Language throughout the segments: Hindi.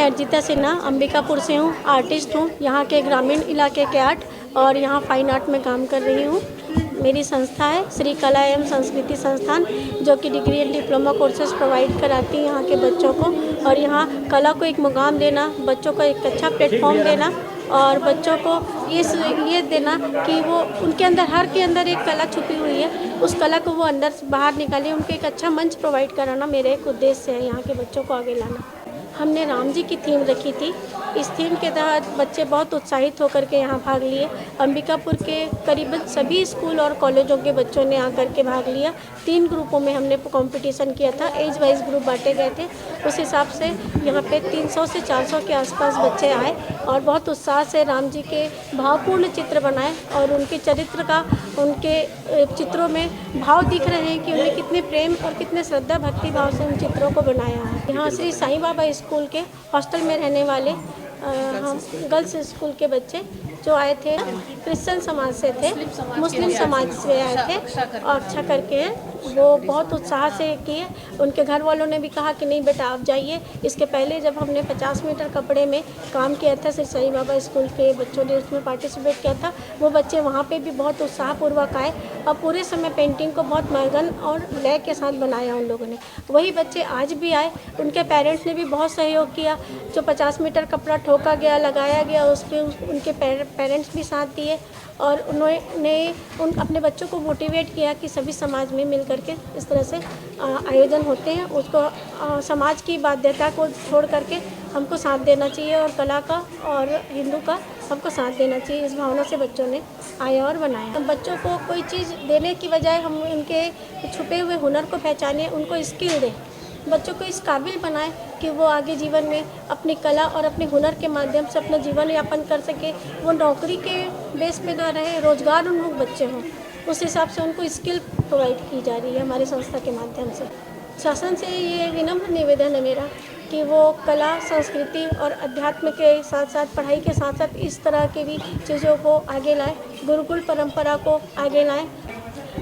अर्जिता सिन्हा अंबिकापुर से हूँ, आर्टिस्ट हूँ। यहाँ के ग्रामीण इलाके के आर्ट और यहाँ फाइन आर्ट में काम कर रही हूँ। मेरी संस्था है श्री कला एवं संस्कृति संस्थान, जो कि degree and diploma courses provide कराती है यहाँ के बच्चों को। और यहाँ कला को एक मुकाम देना, बच्चों को एक अच्छा प्लेटफॉर्म देना और बच्चों को ये देना कि वो उनके अंदर, हर के अंदर एक कला छुपी हुई है, उस कला को वो अंदर से बाहर निकालें, उनको एक अच्छा मंच प्रोवाइड कराना मेरा एक उद्देश्य है, यहाँ के बच्चों को आगे लाना। हमने राम जी की थीम रखी थी। इस थीम के तहत बच्चे बहुत उत्साहित होकर के यहाँ भाग लिए। अंबिकापुर के करीबन सभी स्कूल और कॉलेजों के बच्चों ने आकर के भाग लिया। 3 ग्रुपों में हमने कंपटीशन किया था, एज वाइज ग्रुप बांटे गए थे। उस हिसाब से यहाँ पे 300 से 400 के आसपास बच्चे आए और बहुत उत्साह से राम जी के भावपूर्ण चित्र बनाए और उनके चरित्र का, उनके चित्रों में भाव दिख रहे हैं कि उन्हें कितने प्रेम और कितने श्रद्धा भक्ति भाव से उन चित्रों को बनाया है। यहाँ श्री साईं बाबा स्कूल के हॉस्टल में रहने वाले हम गर्ल्स स्कूल के बच्चे जो आए थे, क्रिश्चियन समाज से थे, मुस्लिम समाज से आए थे और अच्छा करके वो बहुत उत्साह से किए। उनके घर वालों ने भी कहा कि नहीं बेटा आप जाइए। इसके पहले जब हमने 50 मीटर कपड़े में काम किया था, श्री साईं बाबा स्कूल के बच्चों ने उसमें पार्टिसिपेट किया था, वो बच्चे वहाँ पे भी बहुत उत्साहपूर्वक आए और पूरे समय पेंटिंग को बहुत मगन और लय के साथ बनाया उन लोगों ने। वही बच्चे आज भी आए, उनके पेरेंट्स ने भी बहुत सहयोग किया। जो 50 मीटर कपड़ा ठोका गया, लगाया गया, उसके उनके पेरेंट्स भी साथ दिए और उन्होंने अपने बच्चों को मोटिवेट किया कि सभी समाज में मिल करके इस तरह से आयोजन होते हैं, उसको समाज की बाध्यता को छोड़ करके हमको साथ देना चाहिए और कला का और हिंदू का हमको साथ देना चाहिए। इस भावना से बच्चों ने आया और बनाया। बच्चों को कोई चीज़ देने की बजाय हम उनके छुपे हुए हुनर को पहचानें, उनको स्किल दें, बच्चों को इस काबिल बनाएं कि वो आगे जीवन में अपनी कला और अपने हुनर के माध्यम से अपना जीवन यापन कर सके। वो नौकरी के बेस पे ना रहे, रोजगार उन्मुख बच्चे हों, उस हिसाब से उनको स्किल प्रोवाइड की जा रही है हमारी संस्था के माध्यम से। शासन से ये विनम्र निवेदन है मेरा कि वो कला, संस्कृति और अध्यात्म के साथ साथ, पढ़ाई के साथ साथ इस तरह की भी चीज़ों को आगे लाएं, गुरुकुल परंपरा को आगे लाएं।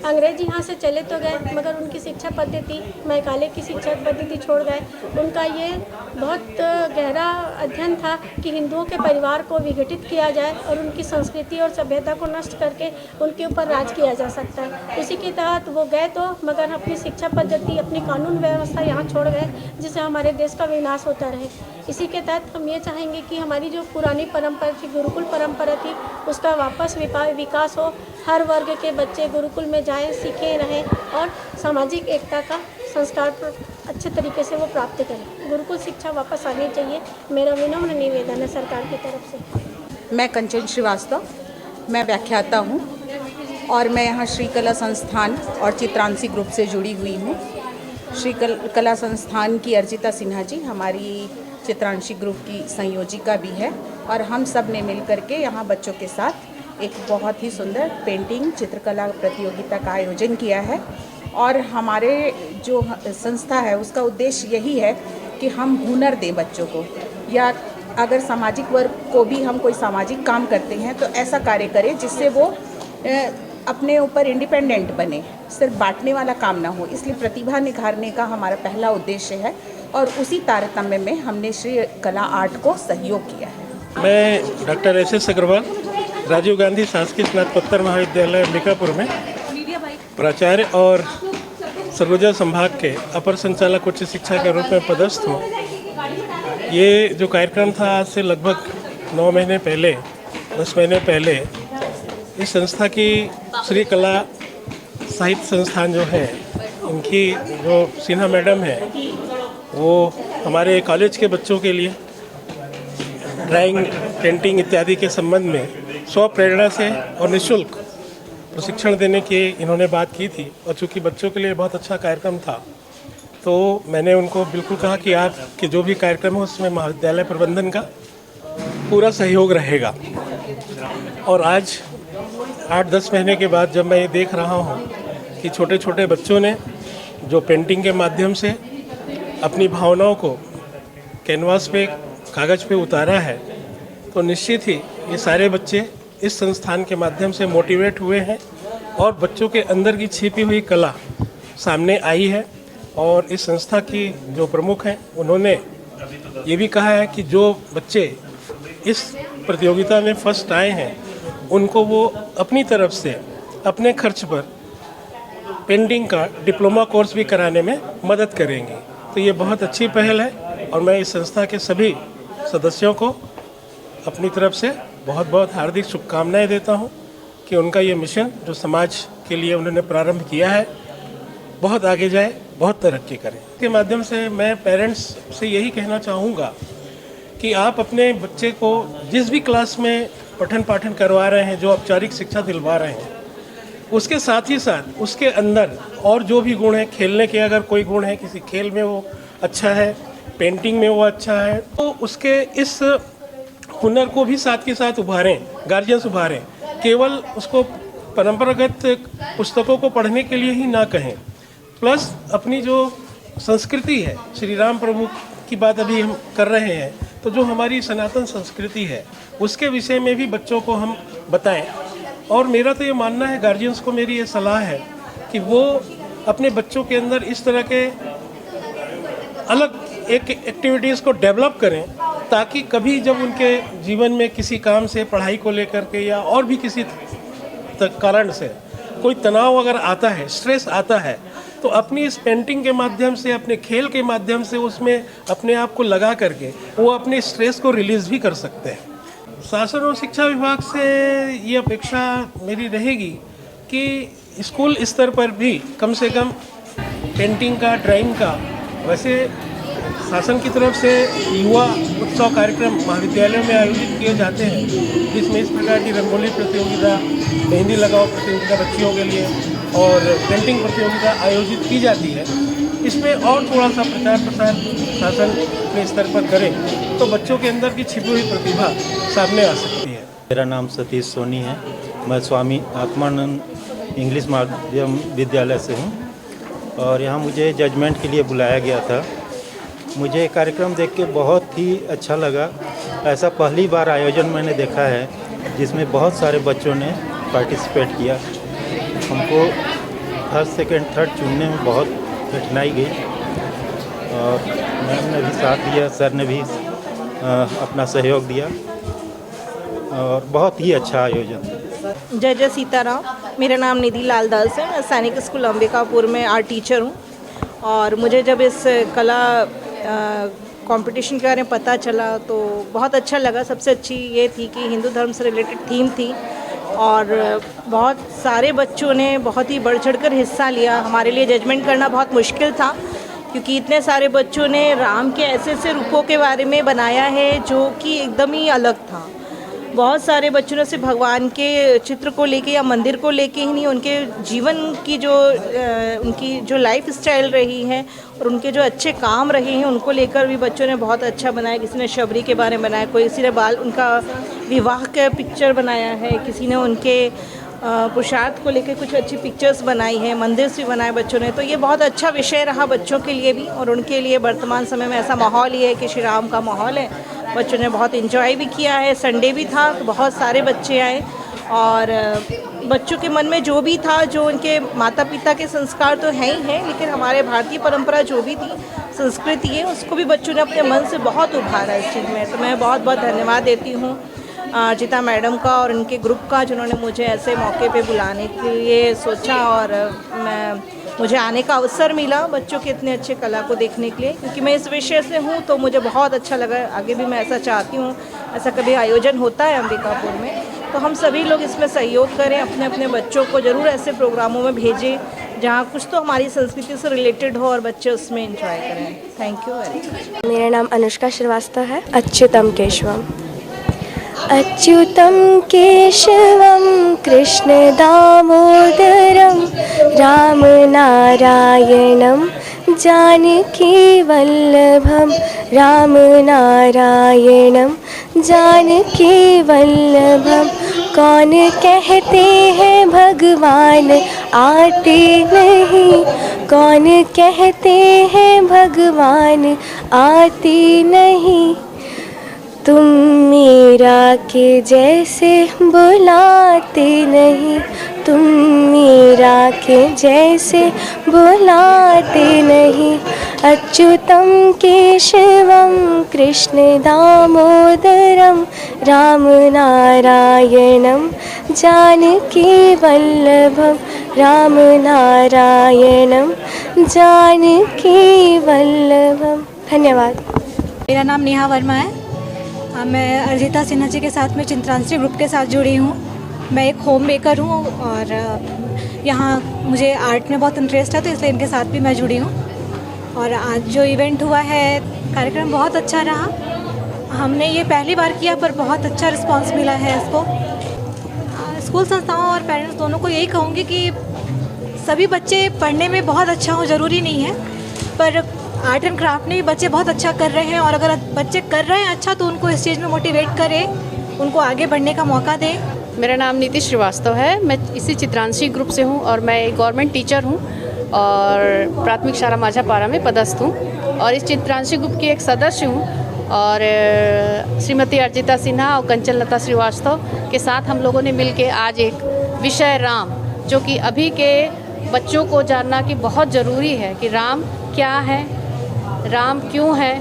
अंग्रेजी यहाँ से चले तो गए मगर उनकी शिक्षा पद्धति, मैकाले की शिक्षा पद्धति छोड़ गए। उनका ये बहुत गहरा अध्ययन था कि हिंदुओं के परिवार को विघटित किया जाए और उनकी संस्कृति और सभ्यता को नष्ट करके उनके ऊपर राज किया जा सकता है। उसी के तहत वो गए तो मगर अपनी शिक्षा पद्धति, अपनी कानून व्यवस्था यहाँ छोड़ गए, जिससे हमारे देश का विनाश होता रहे। इसी के तहत हम ये चाहेंगे कि हमारी जो पुरानी परंपरा थी, गुरुकुल परंपरा थी, उसका वापस विकास हो। हर वर्ग के बच्चे गुरुकुल में जाएं, सीखें, रहें और सामाजिक एकता का संस्कार अच्छे तरीके से वो प्राप्त करें। गुरुकुल शिक्षा वापस आनी चाहिए, मेरा विनम्र निवेदन है सरकार की तरफ से। मैं कंचन श्रीवास्तव, मैं व्याख्याता हूँ और मैं यहाँ श्री कला संस्थान और चित्रांशी ग्रुप से जुड़ी हुई हूँ। श्री कला संस्थान की अर्जिता सिन्हा जी हमारी चित्रांशी ग्रुप की संयोजिका भी है और हम सब ने मिल करके यहाँ बच्चों के साथ एक बहुत ही सुंदर पेंटिंग चित्रकला प्रतियोगिता का आयोजन किया है। और हमारे जो संस्था है उसका उद्देश्य यही है कि हम हुनर दें बच्चों को, या अगर सामाजिक वर्ग को भी हम कोई सामाजिक काम करते हैं तो ऐसा कार्य करें जिससे वो अपने ऊपर इंडिपेंडेंट बने, सिर्फ बांटने वाला काम ना हो। इसलिए प्रतिभा निखारने का हमारा पहला उद्देश्य है और उसी तारतम्य में हमने श्री कला आर्ट को सहयोग किया है। मैं डॉक्टर एस अग्रवाल, राजीव गांधी शासकीय स्नातकोत्तर महाविद्यालय अंबिकापुर में प्राचार्य और सरगुजा संभाग के अपर संचालक उच्च शिक्षा के रूप में पदस्थ हूँ। ये जो कार्यक्रम था आज से लगभग 9 महीने पहले, 10 महीने पहले, इस संस्था की श्री कला साहित्य संस्थान जो है, इनकी जो सिन्हा मैडम है, वो हमारे कॉलेज के बच्चों के लिए ड्राइंग, पेंटिंग इत्यादि के संबंध में स्व प्रेरणा से और निःशुल्क प्रशिक्षण देने की इन्होंने बात की थी। और चूँकि बच्चों के लिए बहुत अच्छा कार्यक्रम था तो मैंने उनको बिल्कुल कहा कि आपके जो भी कार्यक्रम है उसमें महाविद्यालय प्रबंधन का पूरा सहयोग रहेगा। और आज 8-10 महीने के बाद जब मैं ये देख रहा हूँ कि छोटे छोटे बच्चों ने जो पेंटिंग के माध्यम से अपनी भावनाओं को कैनवास पे, कागज़ पे उतारा है, तो निश्चित ही ये सारे बच्चे इस संस्थान के माध्यम से मोटिवेट हुए हैं और बच्चों के अंदर की छिपी हुई कला सामने आई है। और इस संस्था की जो प्रमुख हैं उन्होंने ये भी कहा है कि जो बच्चे इस प्रतियोगिता में फर्स्ट आए हैं उनको वो अपनी तरफ से अपने खर्च पर पेंटिंग का डिप्लोमा कोर्स भी कराने में मदद करेंगे। तो ये बहुत अच्छी पहल है और मैं इस संस्था के सभी सदस्यों को अपनी तरफ से बहुत बहुत हार्दिक शुभकामनाएं देता हूं कि उनका ये मिशन जो समाज के लिए उन्होंने प्रारंभ किया है बहुत आगे जाए, बहुत तरक्की करें। इसके माध्यम से मैं पेरेंट्स से यही कहना चाहूँगा कि आप अपने बच्चे को जिस भी क्लास में पठन पाठन करवा रहे हैं, जो औपचारिक शिक्षा दिलवा रहे हैं, उसके साथ ही साथ उसके अंदर और जो भी गुण है, खेलने के अगर कोई गुण है, किसी खेल में वो अच्छा है, पेंटिंग में वो अच्छा है, तो उसके इस हुनर को भी साथ के साथ उभारें, गार्जियंस उभारें। केवल उसको परंपरागत पुस्तकों को पढ़ने के लिए ही ना कहें, प्लस अपनी जो संस्कृति है, श्री राम प्रभु की बात अभी हम कर रहे हैं, तो जो हमारी सनातन संस्कृति है उसके विषय में भी बच्चों को हम बताएं। और मेरा तो ये मानना है, गार्जियंस को मेरी ये सलाह है कि वो अपने बच्चों के अंदर इस तरह के अलग एक एक्टिविटीज़ को डेवलप करें ताकि कभी जब उनके जीवन में किसी काम से, पढ़ाई को लेकर के या और भी किसी कारण से कोई तनाव अगर आता है, स्ट्रेस आता है, तो अपनी इस पेंटिंग के माध्यम से, अपने खेल के माध्यम से उसमें अपने आप को लगा करके वो अपने स्ट्रेस को रिलीज़ भी कर सकते हैं। शासन और शिक्षा विभाग से ये अपेक्षा मेरी रहेगी कि स्कूल स्तर पर भी कम से कम पेंटिंग का, ड्राइंग का, वैसे शासन की तरफ से युवा उत्सव कार्यक्रम महाविद्यालयों में आयोजित किए जाते हैं, जिसमें इस प्रकार की रंगोली प्रतियोगिता, मेहंदी लगाओ प्रतियोगिता बच्चियों के लिए और पेंटिंग प्रतियोगिता आयोजित की जाती है। इसमें और थोड़ा सा प्रचार प्रसार शासन अपने स्तर पर करे तो बच्चों के अंदर की छिपी हुई प्रतिभा सामने आ सकती है। मेरा नाम सतीश सोनी है। मैं स्वामी आत्मानंद इंग्लिश माध्यम विद्यालय से हूँ और यहाँ मुझे जजमेंट के लिए बुलाया गया था। मुझे कार्यक्रम देख के बहुत ही अच्छा लगा। ऐसा पहली बार आयोजन मैंने देखा है जिसमें बहुत सारे बच्चों ने पार्टिसिपेट किया। हमको फर्स्ट, सेकंड, थर्ड चुनने में बहुत कठिनाई गई और मैम ने भी साथ दिया, सर ने भी अपना सहयोग दिया और बहुत ही अच्छा आयोजन। जय जय सीताराम। मेरा नाम निधि लाल दास है। मैं सैनिक स्कूल अंबिकापुर में आर्ट टीचर हूँ और मुझे जब इस कला कंपटीशन के बारे में पता चला तो बहुत अच्छा लगा। सबसे अच्छी ये थी कि हिंदू धर्म से रिलेटेड थीम थी और बहुत सारे बच्चों ने बहुत ही बढ़ चढ़कर हिस्सा लिया। हमारे लिए जजमेंट करना बहुत मुश्किल था क्योंकि इतने सारे बच्चों ने राम के ऐसे ऐसे रूपों के बारे में बनाया है जो कि एकदम ही अलग था। बहुत सारे बच्चों ने सिर्फ भगवान के चित्र को लेके या मंदिर को लेके ही नहीं, उनके जीवन की जो उनकी जो लाइफ स्टाइल रही है और उनके जो अच्छे काम रहे हैं उनको लेकर भी बच्चों ने बहुत अच्छा बनाया। किसी ने शबरी के बारे में बनाया, किसी ने उनका विवाह का पिक्चर बनाया है, किसी ने उनके पुरुषार्थ को लेकर कुछ अच्छी पिक्चर्स बनाई है, मंदिर से बनाए बच्चों ने। तो ये बहुत अच्छा विषय रहा बच्चों के लिए भी और उनके लिए वर्तमान समय में ऐसा माहौल ही है कि श्री राम का माहौल है। बच्चों ने बहुत एंजॉय भी किया है। संडे भी था तो बहुत सारे बच्चे आए और बच्चों के मन में जो भी था, जो उनके माता पिता के संस्कार तो हैं ही हैं, लेकिन हमारे भारतीय परंपरा जो भी थी, संस्कृति है, उसको भी बच्चों ने अपने मन से बहुत उभारा इस चीज़ में। तो मैं बहुत बहुत धन्यवाद देती हूँ अर्चिता मैडम का और उनके ग्रुप का जिन्होंने मुझे ऐसे मौके पे बुलाने के लिए सोचा और मुझे आने का अवसर मिला बच्चों के इतने अच्छे कला को देखने के लिए। क्योंकि मैं इस विषय से हूँ तो मुझे बहुत अच्छा लगा। आगे भी मैं ऐसा चाहती हूँ, ऐसा कभी आयोजन होता है अंबिकापुर में तो हम सभी लोग इसमें सहयोग करें, अपने अपने बच्चों को ज़रूर ऐसे प्रोग्रामों में भेजें जहाँ कुछ तो हमारी संस्कृति से रिलेटेड हो और बच्चे उसमें एंजॉय करें। Thank you very much. मेरा नाम अनुष्का श्रीवास्तव है। अच्युतम केशवम, अच्युतम केशवम कृष्ण दामोदरम राम नारायणम जानकी वल्लभम, राम नारायणम जानकी वल्लभम। कौन कहते हैं भगवान आते नहीं, कौन कहते हैं भगवान आते नहीं। तुम मीरा के जैसे बुलाते नहीं, तुम मीरा के जैसे बुलाते नहीं। अच्युतम केशवम कृष्ण दामोदरम राम नारायणम जानकी वल्लभम राम नारायणम जानकी वल्लभम। धन्यवाद। मेरा नाम नेहा वर्मा है। मैं अर्जिता सिन्हा जी के साथ में चित्रांशी ग्रुप के साथ जुड़ी हूँ। मैं एक होम मेकर हूँ और यहाँ मुझे आर्ट में बहुत इंटरेस्ट है, तो इसलिए इनके साथ भी मैं जुड़ी हूँ। और आज जो इवेंट हुआ है, कार्यक्रम बहुत अच्छा रहा। हमने ये पहली बार किया पर बहुत अच्छा रिस्पांस मिला है इसको। स्कूल संस्थाओं और पेरेंट्स दोनों को यही कहूँगी कि सभी बच्चे पढ़ने में बहुत अच्छा हो ज़रूरी नहीं है, पर आर्ट एंड क्राफ्ट में भी बच्चे बहुत अच्छा कर रहे हैं। और अगर बच्चे कर रहे हैं अच्छा तो उनको इस चीज़ में मोटिवेट करें, उनको आगे बढ़ने का मौका दें। मेरा नाम नीति श्रीवास्तव है। मैं इसी चित्रांशी ग्रुप से हूँ और मैं एक गवर्नमेंट टीचर हूँ और प्राथमिक शाला माझापारा में पदस्थ हूँ और इस चित्रांशी ग्रुप की एक सदस्य हूँ। और श्रीमती अर्जिता सिन्हा और कंचन लता श्रीवास्तव के साथ हम लोगों ने मिलकर आज एक विषय राम, जो कि अभी के बच्चों को जानना कि बहुत ज़रूरी है कि राम क्या है, राम क्यों है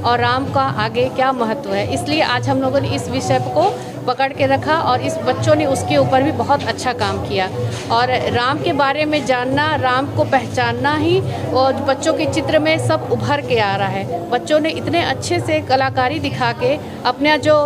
और राम का आगे क्या महत्व है, इसलिए आज हम लोगों ने इस विषय को पकड़ के रखा और इस बच्चों ने उसके ऊपर भी बहुत अच्छा काम किया। और राम के बारे में जानना, राम को पहचानना ही और बच्चों के चित्र में सब उभर के आ रहा है। बच्चों ने इतने अच्छे से कलाकारी दिखा के अपना जो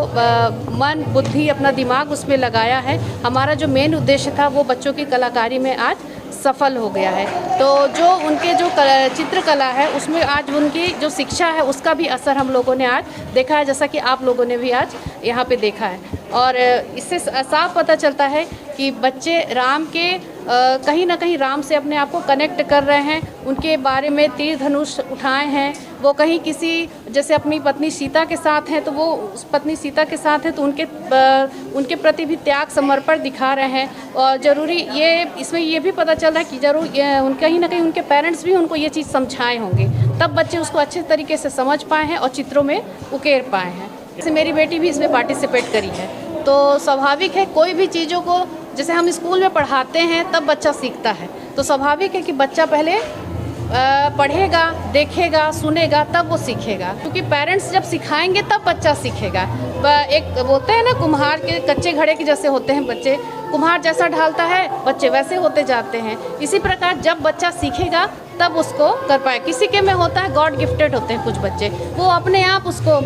मन बुद्धि अपना दिमाग उसमें लगाया है। हमारा जो मेन उद्देश्य था वो बच्चों की कलाकारी में आज सफल हो गया है। तो जो उनके जो चित्रकला है उसमें आज उनकी जो शिक्षा है उसका भी असर हम लोगों ने आज देखा है, जैसा कि आप लोगों ने भी आज यहाँ पे देखा है। और इससे साफ पता चलता है कि बच्चे राम के कहीं ना कहीं राम से अपने आप को कनेक्ट कर रहे हैं, उनके बारे में तीर धनुष उठाए हैं। वो कहीं किसी जैसे अपनी पत्नी सीता के साथ हैं तो वो उस पत्नी सीता के साथ हैं तो उनके प्रति भी त्याग समर्पण दिखा रहे हैं। और ज़रूरी ये इसमें ये भी पता चल रहा है कि ज़रूर कहीं ना कहीं उनके पेरेंट्स भी उनको ये चीज़ समझाए होंगे, तब बच्चे उसको अच्छे तरीके से समझ पाए हैं और चित्रों में उकेर पाए हैं। जैसे मेरी बेटी भी इसमें पार्टिसिपेट करी है, तो स्वाभाविक है कोई भी चीज़ों को जैसे हम स्कूल में पढ़ाते हैं तब बच्चा सीखता है, तो स्वाभाविक है कि बच्चा पहले पढ़ेगा, देखेगा, सुनेगा, तब वो सीखेगा। क्योंकि पेरेंट्स जब सिखाएंगे तब बच्चा सीखेगा। एक बोलते हैं ना, कुम्हार के कच्चे घड़े के जैसे होते हैं बच्चे, कुम्हार जैसा ढालता है बच्चे वैसे होते जाते हैं। इसी प्रकार जब बच्चा सीखेगा तब उसको कर पाए। किसी के में होता है गॉड गिफ्टेड होते हैं कुछ बच्चे, वो अपने आप उसको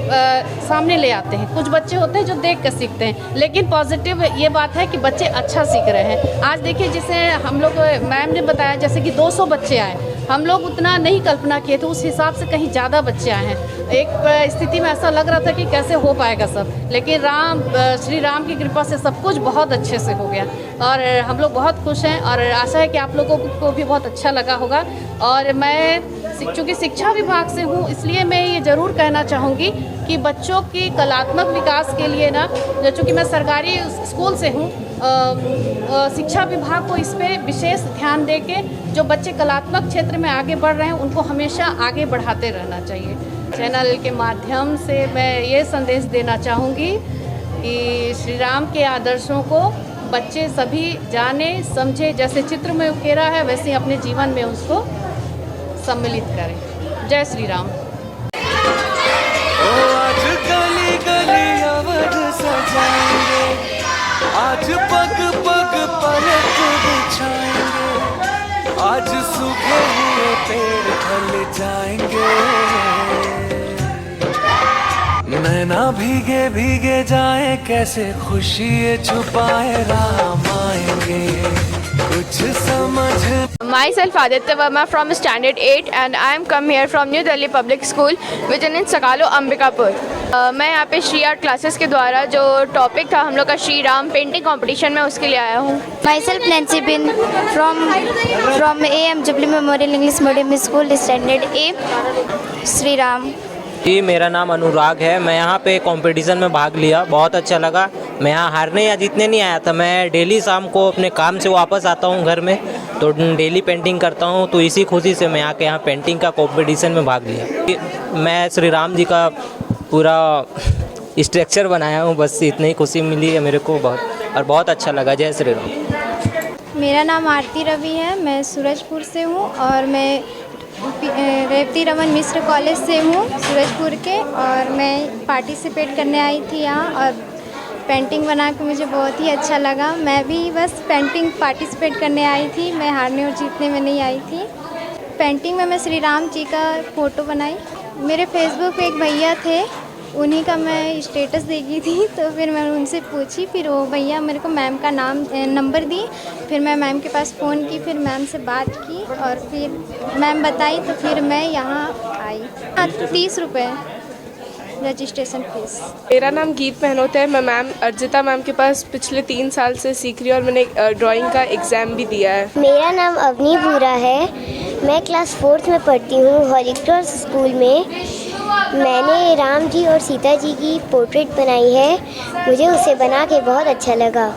सामने ले आते हैं। कुछ बच्चे होते हैं जो देख कर सीखते हैं। लेकिन पॉजिटिव ये बात है कि बच्चे अच्छा सीख रहे हैं। आज देखिए जैसे हम लोग मैम ने बताया जैसे कि 200 बच्चे आए, हम लोग उतना नहीं कल्पना किए थे, उस हिसाब से कहीं ज़्यादा बच्चे आए हैं। एक स्थिति में ऐसा लग रहा था कि कैसे हो पाएगा सब, लेकिन श्री राम की कृपा से सब कुछ बहुत अच्छे से हो गया और हम लोग बहुत खुश हैं और आशा है कि आप लोगों को भी बहुत अच्छा लगा होगा। और मैं चूँकि शिक्षा विभाग से हूँ इसलिए मैं ये ज़रूर कहना चाहूँगी कि बच्चों की कलात्मक विकास के लिए ना, चूँकि मैं सरकारी स्कूल से हूँ, शिक्षा विभाग को इस पे विशेष ध्यान दे के जो बच्चे कलात्मक क्षेत्र में आगे बढ़ रहे हैं उनको हमेशा आगे बढ़ाते रहना चाहिए। चैनल के माध्यम से मैं ये संदेश देना चाहूँगी कि श्री राम के आदर्शों को बच्चे सभी जाने समझे, जैसे चित्र में उकेरा है वैसे अपने जीवन में उसको सम्मिलित करें। जय श्री राम। आज गली गली अवध सजाएंगे, आज पग पग पलक बिछाएंगे, आज सूखे हुए पेड़ ढल जाएंगे, नैना भीगे भीगे जाए कैसे खुशी छुपाए राम आएंगे, कुछ समझ। Myself Aditya Verma from Standard 8 and I am come here from New Delhi Public School which is in Sakalo, Ambikapur. मैं यहाँ पे श्री आर्ट क्लासेस के द्वारा जो टॉपिक था हम लोग का श्री राम पेंटिंग कंपटीशन में उसके लिए आया हूँ। Myself Nancy Bin from AM Jubilee Memorial English Medium School Standard A, Shri Ram. जी मेरा नाम अनुराग है। मैं यहाँ पे कंपटीशन में भाग लिया, बहुत अच्छा लगा। मैं यहाँ हारने या जीतने नहीं आया था, मैं डेली शाम को अपने काम से वापस आता हूँ घर में तो डेली पेंटिंग करता हूँ, तो इसी खुशी से मैं आके यहाँ पेंटिंग का कंपटीशन में भाग लिया। मैं श्री राम जी का पूरा स्ट्रक्चर बनाया हूँ, बस इतनी ही खुशी मिली है मेरे को बहुत, और बहुत अच्छा लगा। जय श्री राम। मेरा नाम आरती रवि है। मैं सूरजपुर से हूँ और मैं रेवती रमन मिश्र कॉलेज से हूँ सूरजपुर के, और मैं पार्टिसिपेट करने आई थी यहाँ और पेंटिंग बना के मुझे बहुत ही अच्छा लगा। मैं भी बस पेंटिंग पार्टिसिपेट करने आई थी, मैं हारने और जीतने में नहीं आई थी। पेंटिंग में मैं श्री राम जी का फ़ोटो बनाई। मेरे फेसबुक पे एक भैया थे, उन्हीं का मैं स्टेटस देखी थी, तो फिर मैं उनसे पूछी, फिर वो भैया मेरे को मैम का नंबर दी। फिर मैं मैम के पास फ़ोन की, फिर मैम से बात की और फिर मैम बताई, तो फिर मैं यहाँ आई। 30 रुपये रजिस्ट्रेशन फीस। मेरा नाम गीत मेहनोत है। मैं मैम अर्जिता मैम के पास पिछले 3 साल से सीख रही हूँ और मैंने ड्राइंग का एग्ज़ाम भी दिया है। मेरा नाम अवनी भूरा है। मैं क्लास 4th में पढ़ती हूँ हॉली क्रॉस स्कूल में। मैंने राम जी और सीता जी की पोर्ट्रेट बनाई है, मुझे उसे बना के बहुत अच्छा लगा।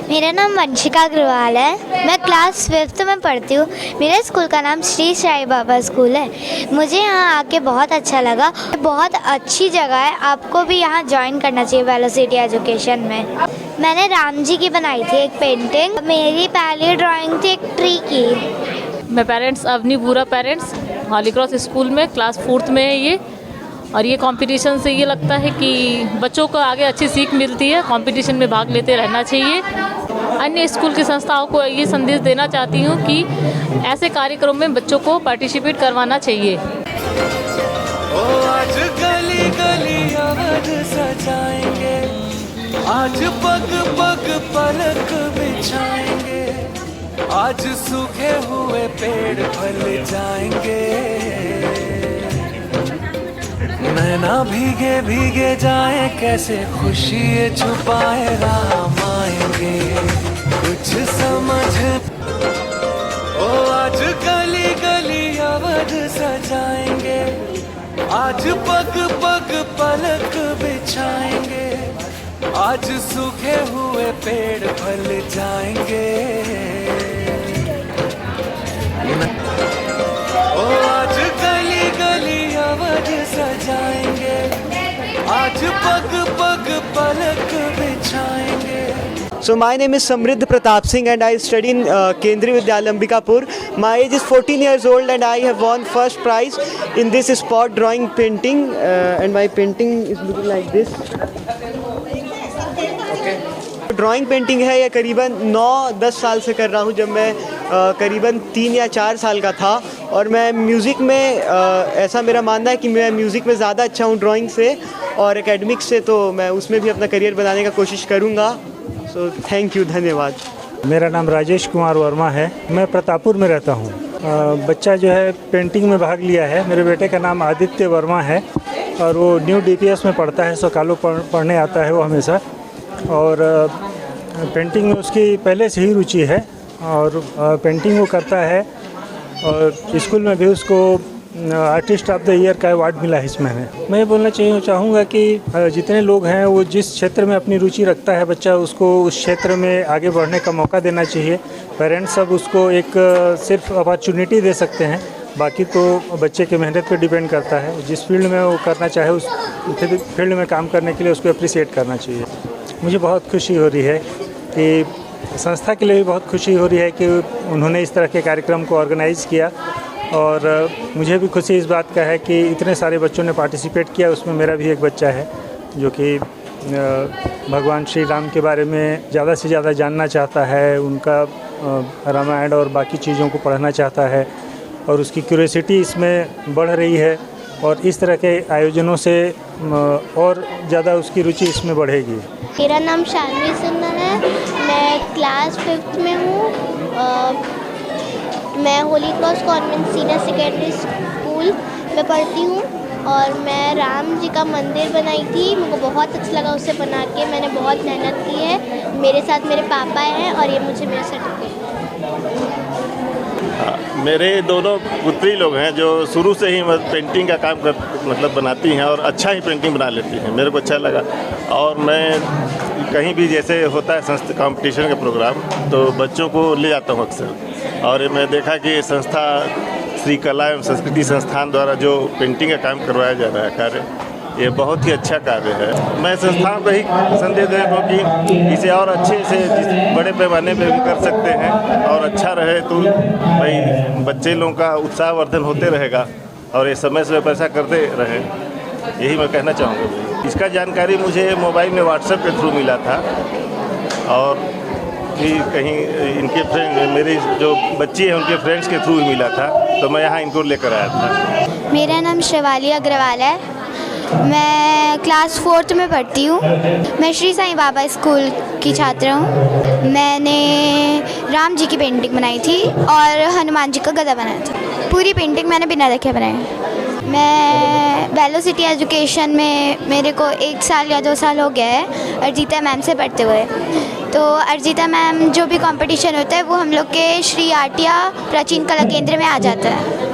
मेरा नाम वंशिका अग्रवाल है। मैं क्लास 5th में पढ़ती हूँ। मेरे स्कूल का नाम श्री साई बाबा स्कूल है। मुझे यहाँ आके बहुत अच्छा लगा। बहुत अच्छी जगह है, आपको भी यहाँ ज्वाइन करना चाहिए वेलोसिटी एजुकेशन में। मैंने राम जी की बनाई थी एक पेंटिंग। मेरी पहली ड्राइंग थी एक ट्री की। मैं पेरेंट्स अवनी बुरा पेरेंट्स हॉली क्रॉस स्कूल में क्लास 4th में है ये, और ये कंपटीशन से ये लगता है कि बच्चों को आगे अच्छी सीख मिलती है। कंपटीशन में भाग लेते रहना चाहिए। अन्य स्कूल की संस्थाओं को ये संदेश देना चाहती हूँ कि ऐसे कार्यक्रम में बच्चों को पार्टिसिपेट करवाना चाहिए। ओ आज गली गली अवध सजाएंगे, आज पग पग पलक बिछाएंगे, आज सूखे हुए पेड़ फल जाएंगे। नैना भीगे भीगे जाए कैसे खुशी छुपाए राम आएंगे, कुछ समझ। ओ आज गली गली अवध सजाएंगे, आज पग पग पलक बिछाएंगे, आज सूखे हुए पेड़ फल जाएंगे। ओ आज गली गली अवध सजाएंगे, आज पग पग पलक बिछाएंगे। So my name is Samriddh Pratap Singh and I study in Kendriya Vidyalaya Ambikapur. My age is 14 years old and I have won first prize in this spot drawing painting and my painting is looking like this. Drawing painting है, ये करीबन 9-10 साल से कर रहा हूँ। जब मैं करीबन 3 या 4 साल का था, और मैं म्यूज़िक में ऐसा मेरा मानना है कि मैं म्यूज़िक में ज़्यादा अच्छा हूँ ड्राइंग से और एकेडमिक्स से, तो मैं उसमें भी अपना करियर बनाने का कोशिश करूँगा। सो थैंक यू, धन्यवाद। मेरा नाम राजेश कुमार वर्मा है। मैं प्रतापपुर में रहता हूँ। बच्चा जो है पेंटिंग में भाग लिया है। मेरे बेटे का नाम आदित्य वर्मा है और वो न्यू DPS में पढ़ता है। सकालो पढ़ने आता है वो हमेशा, और पेंटिंग में उसकी पहले से ही रुचि है और पेंटिंग वो करता है। और स्कूल में भी उसको आर्टिस्ट ऑफ द ईयर का अवार्ड मिला है इस महीने। मैं ये बोलना चाहूँगा कि जितने लोग हैं वो जिस क्षेत्र में अपनी रुचि रखता है बच्चा, उसको उस क्षेत्र में आगे बढ़ने का मौका देना चाहिए। पेरेंट्स सब उसको एक सिर्फ अपॉर्चुनिटी दे सकते हैं, बाकी तो बच्चे के मेहनत पे डिपेंड करता है। जिस फील्ड में वो करना चाहे उस फील्ड में काम करने के लिए उसको अप्रिशिएट करना चाहिए। मुझे बहुत खुशी हो रही है कि संस्था के लिए भी बहुत खुशी हो रही है कि उन्होंने इस तरह के कार्यक्रम को ऑर्गेनाइज़ किया, और मुझे भी खुशी इस बात का है कि इतने सारे बच्चों ने पार्टिसिपेट किया। उसमें मेरा भी एक बच्चा है जो कि भगवान श्री राम के बारे में ज़्यादा से ज़्यादा जानना चाहता है, उनका रामायण और बाकी चीज़ों को पढ़ना चाहता है, और उसकी क्यूरियोसिटी इसमें बढ़ रही है। और इस तरह के आयोजनों से और ज़्यादा उसकी रुचि इसमें बढ़ेगी। मेरा नाम शानवी सिन्हा है। मैं क्लास 5th में हूँ। मैं Holi cross convent senior secondary school में पढ़ती हूँ और मैं राम जी का मंदिर बनाई थी। मुझे बहुत अच्छा लगा उसे बना के। मैंने बहुत मेहनत की है। मेरे साथ मेरे पापा हैं और ये मुझे मेरा सर्टिफिकेट। मेरे दोनों पुत्री लोग हैं जो शुरू से ही पेंटिंग का काम मतलब बनाती हैं और अच्छा ही पेंटिंग बना लेती हैं। मेरे को अच्छा लगा, और मैं कहीं भी जैसे होता है संस्था कंपटीशन का प्रोग्राम तो बच्चों को ले जाता हूँ अक्सर। और मैं देखा कि संस्था श्री कला एवं संस्कृति संस्थान द्वारा जो पेंटिंग का काम करवाया जा रहा है कार्य, ये बहुत ही अच्छा कार्य है। मैं संस्थाओं को ही संदेश देना क्योंकि इसे और अच्छे से बड़े पैमाने पे भी कर सकते हैं और अच्छा रहे तो भाई बच्चे लोगों का उत्साहवर्धन होते रहेगा और ये समय से पैसा करते रहे, यही मैं कहना चाहूँगा। इसका जानकारी मुझे मोबाइल में व्हाट्सएप के थ्रू मिला था और भी कहीं इनके फ्रेंड मेरे जो बच्ची हैं उनके फ्रेंड्स के थ्रू मिला था, तो मैं यहाँ इनको लेकर आया था। मेरा नाम शिवाली अग्रवाल है, मैं क्लास 4th में पढ़ती हूँ। मैं श्री साईं बाबा स्कूल की छात्र हूँ। मैंने राम जी की पेंटिंग बनाई थी और हनुमान जी का गदा बनाया था। पूरी पेंटिंग मैंने बिना देखे बनाई। मैं वेलोसिटी एजुकेशन में मेरे को 1 साल या 2 साल हो गया है अर्जिता मैम से पढ़ते हुए। तो अर्जिता मैम जो भी कंपटीशन होता है वो हम लोग के श्री आटिया प्राचीन कला केंद्र में आ जाता है।